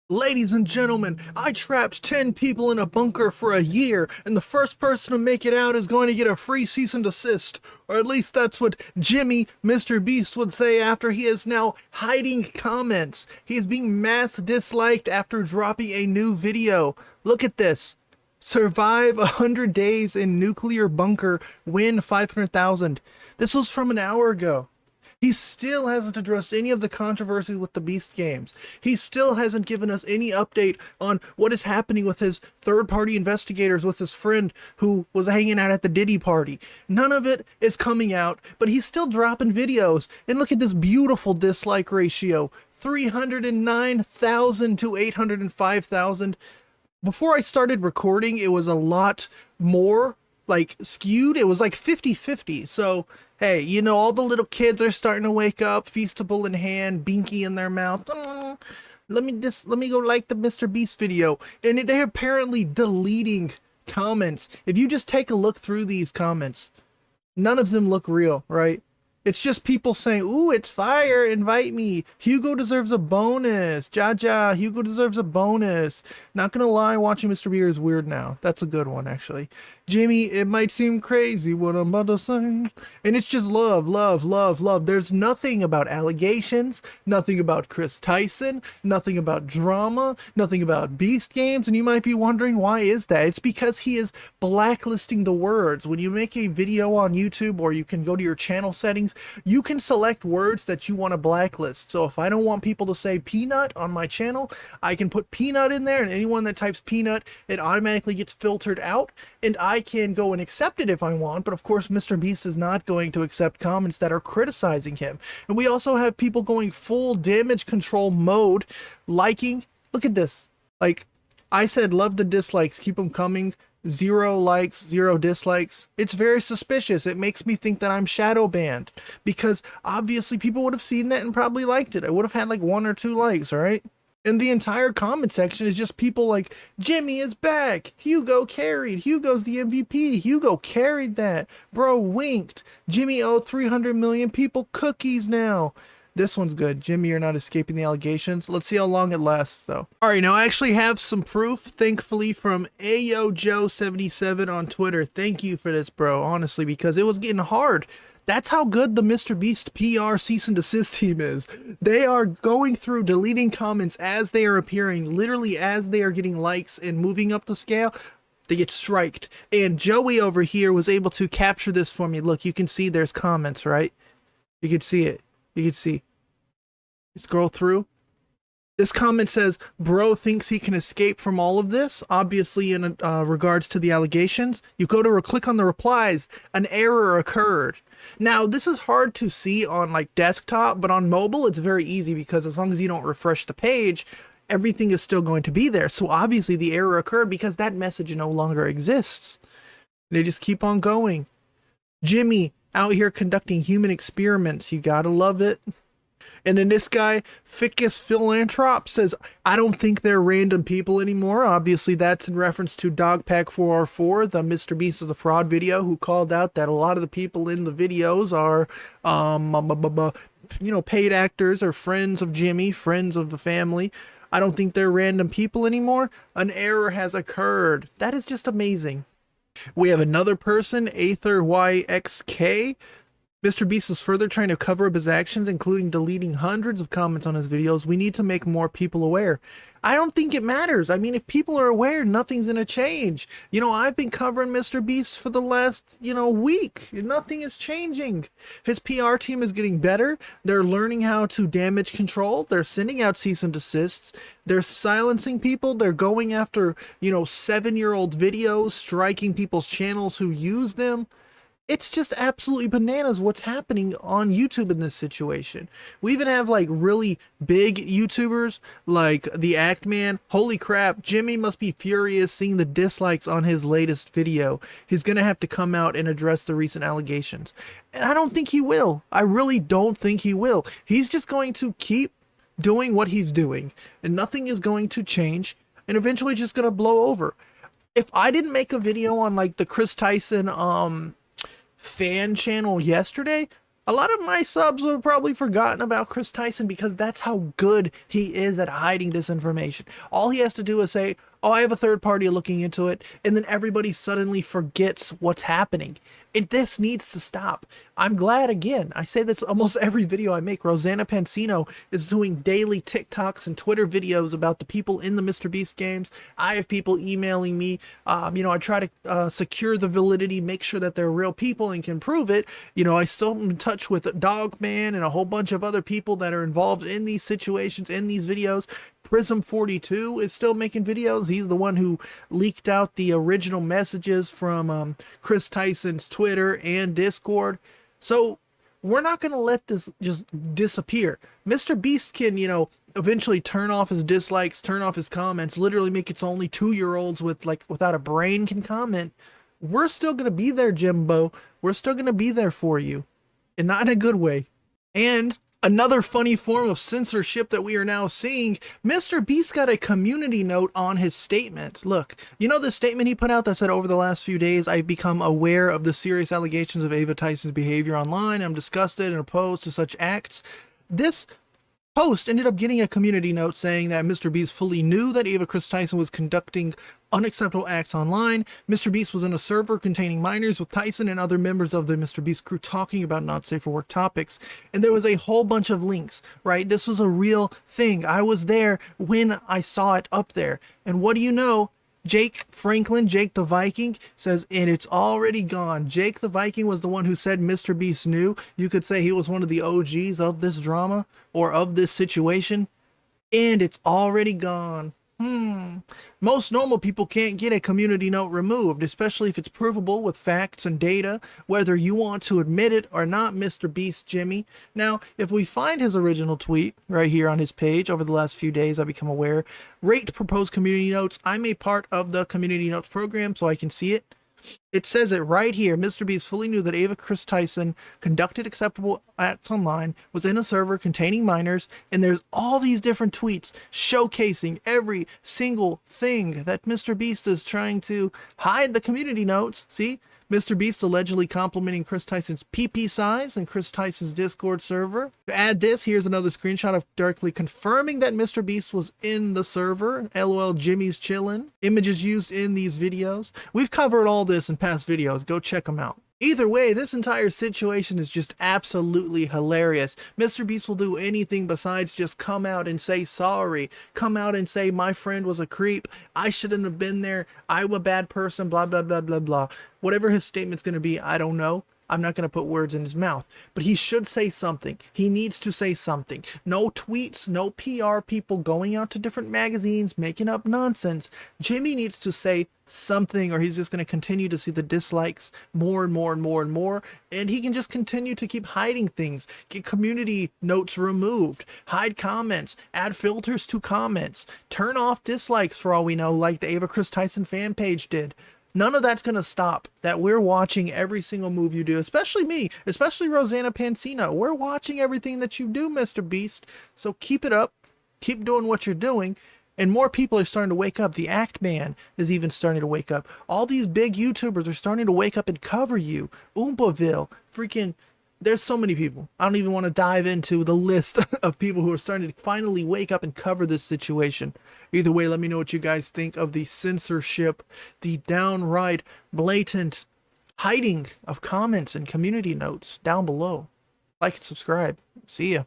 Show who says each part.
Speaker 1: Ladies and gentlemen, I trapped 10 people in a bunker for a year, and the first person to make it out is going to get a free cease and desist. Or at least that's what Jimmy, Mr. Beast, would say after he is now hiding comments. He is being mass disliked after dropping a new video. Look at this. Survive 100 days in nuclear bunker, win 500,000. This was from an hour ago. He still hasn't addressed any of the controversy with the Beast Games. He still hasn't given us any update on what is happening with his third-party investigators, with his friend who was hanging out at the Diddy party. None of it is coming out, but he's still dropping videos. And look at this beautiful dislike ratio. 309,000 to 805,000. Before I started recording, it was a lot more like skewed. It was like 50-50. So hey, you know, all the little kids are starting to wake up, Feastable in hand, Binky in their mouth. Let me go like the Mr. Beast video. And they're apparently deleting comments. If you just take a look through these comments, none of them look real, right? It's just people saying, ooh, it's fire, invite me. Hugo deserves a bonus. Jaja, Hugo deserves a bonus. Not gonna lie, watching Mr. Beer is weird now. That's a good one, actually. Jimmy, it might seem crazy what I'm about to say. And it's just love, love, love, love. There's nothing about allegations, nothing about Chris Tyson, nothing about drama, nothing about Beast Games. And you might be wondering, why is that? It's because he is blacklisting the words. When you make a video on YouTube, or you can go to your channel settings, you can select words that you want to blacklist. So if I don't want people to say peanut on my channel, I can put peanut in there, and anyone that types peanut, it automatically gets filtered out, and I can go and accept it if I want. But of course, Mr. Beast is not going to accept comments that are criticizing him. And we also have people going full damage control mode, liking. Look at this. Like I said, love the dislikes, keep them coming. 0 likes, 0 dislikes. It's very suspicious. It makes me think that I'm shadow banned, because obviously people would have seen that and probably liked it. I would have had like 1 or 2 likes, right? And the entire comment section is just people like, Jimmy is back. Hugo carried. Hugo's the MVP. Hugo carried that. Bro winked. Jimmy owed 300 million people cookies now. This one's good. Jimmy, you're not escaping the allegations. Let's see how long it lasts, though. All right, now I actually have some proof, thankfully, from AyoJoe77 on Twitter. Thank you for this, bro, honestly, because it was getting hard. That's how good the Mr. Beast PR cease and desist team is. They are going through deleting comments as they are appearing, literally as they are getting likes and moving up the scale. They get striked. And Joey over here was able to capture this for me. Look, you can see there's comments, right? You can see it. You can see. Scroll through. This comment says, bro thinks he can escape from all of this, obviously in regards to the allegations. You go to click on the replies, an error occurred. Now, this is hard to see on like desktop, but on mobile, it's very easy, because as long as you don't refresh the page, everything is still going to be there. So obviously the error occurred because that message no longer exists. They just keep on going. Jimmy out here conducting human experiments. You gotta love it. And then this guy, Ficus Philanthrop, says, I don't think they're random people anymore. Obviously, that's in reference to Dogpack4R4, the Mr. Beast is a fraud video, who called out that a lot of the people in the videos are, you know, paid actors or friends of Jimmy, friends of the family. I don't think they're random people anymore. An error has occurred. That is just amazing. We have another person, AetherYXK. Mr. Beast is further trying to cover up his actions, including deleting hundreds of comments on his videos. We need to make more people aware. I don't think it matters. I mean, if people are aware, nothing's gonna change. You know, I've been covering Mr. Beast for the last, week. Nothing is changing. His PR team is getting better. They're learning how to damage control. They're sending out cease and desists. They're silencing people. They're going after, 7-year-old videos, striking people's channels who use them. It's just absolutely bananas what's happening on YouTube in this situation. We even have like really big YouTubers like the Act Man. Holy crap, Jimmy must be furious seeing the dislikes on his latest video. He's gonna have to come out and address the recent allegations. And I don't think he will. I really don't think he will. He's just going to keep doing what he's doing, and nothing is going to change, and eventually just gonna blow over. If I didn't make a video on like the Chris Tyson fan channel yesterday, A lot of my subs have probably forgotten about Chris Tyson because that's how good he is at hiding this information. All he has to do is say, oh, I have a third party looking into it, and then everybody suddenly forgets what's happening. And this needs to stop. I'm glad, again, I say this almost every video I make, Rosanna Pansino is doing daily TikToks and Twitter videos about the people in the MrBeast games. I have people emailing me. I try to secure the validity, make sure that they're real people and can prove it. I still am in touch with Dogman and a whole bunch of other people that are involved in these situations, in these videos. Prism42 is still making videos. He's the one who leaked out the original messages from Chris Tyson's Twitter and Discord. So we're not going to let this just disappear. MrBeast can, eventually turn off his dislikes, turn off his comments, literally make it's only 2-year-olds without a brain can comment. We're still going to be there, Jimbo. We're still going to be there for you, and not in a good way. And another funny form of censorship that we are now seeing, MrBeast got a community note on his statement. Look, the statement he put out that said, over the last few days, I've become aware of the serious allegations of Ava Tyson's behavior online. I'm disgusted and opposed to such acts. This post ended up getting a community note saying that MrBeast fully knew that Ava Chris Tyson was conducting unacceptable acts online. MrBeast was in a server containing minors with Tyson and other members of the MrBeast crew talking about not safe for work topics. And there was a whole bunch of links, right? This was a real thing. I was there when I saw it up there. And what do you know? Jake Franklin, Jake the Viking, says, and it's already gone. Jake the Viking was the one who said MrBeast knew. You could say he was one of the OGs of this drama or of this situation. And it's already gone. Most normal people can't get a community note removed, especially if it's provable with facts and data, whether you want to admit it or not, MrBeast Jimmy. Now, if we find his original tweet right here on his page, over the last few days I've become aware, rate proposed community notes. I'm a part of the community notes program, so I can see it. It says it right here. MrBeast fully knew that Ava Chris Tyson conducted acceptable acts online, was in a server containing minors, and there's all these different tweets showcasing every single thing that MrBeast is trying to hide the community notes. See? MrBeast allegedly complimenting Chris Tyson's PP size and Chris Tyson's Discord server. To add this, here's another screenshot of directly confirming that MrBeast was in the server. LOL, Jimmy's chillin'. Images used in these videos. We've covered all this in past videos. Go check them out. Either way, this entire situation is just absolutely hilarious. MrBeast will do anything besides just come out and say sorry. Come out and say, my friend was a creep. I shouldn't have been there. I'm a bad person, blah, blah, blah, blah, blah. Whatever his statement's going to be, I don't know. I'm not going to put words in his mouth, but he should say something. He needs to say something. No tweets, no PR people going out to different magazines, making up nonsense. Jimmy needs to say something, or he's just going to continue to see the dislikes more and more and more and more, and he can just continue to keep hiding things, get community notes removed, hide comments, add filters to comments, turn off dislikes for all we know, like the Ava Chris Tyson fan page did. None of that's going to stop that we're watching every single move you do, especially me, especially Rosanna Pansino. We're watching everything that you do, MrBeast. So keep it up. Keep doing what you're doing. And more people are starting to wake up. The Act Man is even starting to wake up. All these big YouTubers are starting to wake up and cover you. Oompaville, freaking... There's so many people. I don't even want to dive into the list of people who are starting to finally wake up and cover this situation. Either way, let me know what you guys think of the censorship, the downright blatant hiding of comments and community notes down below. Like and subscribe. See ya.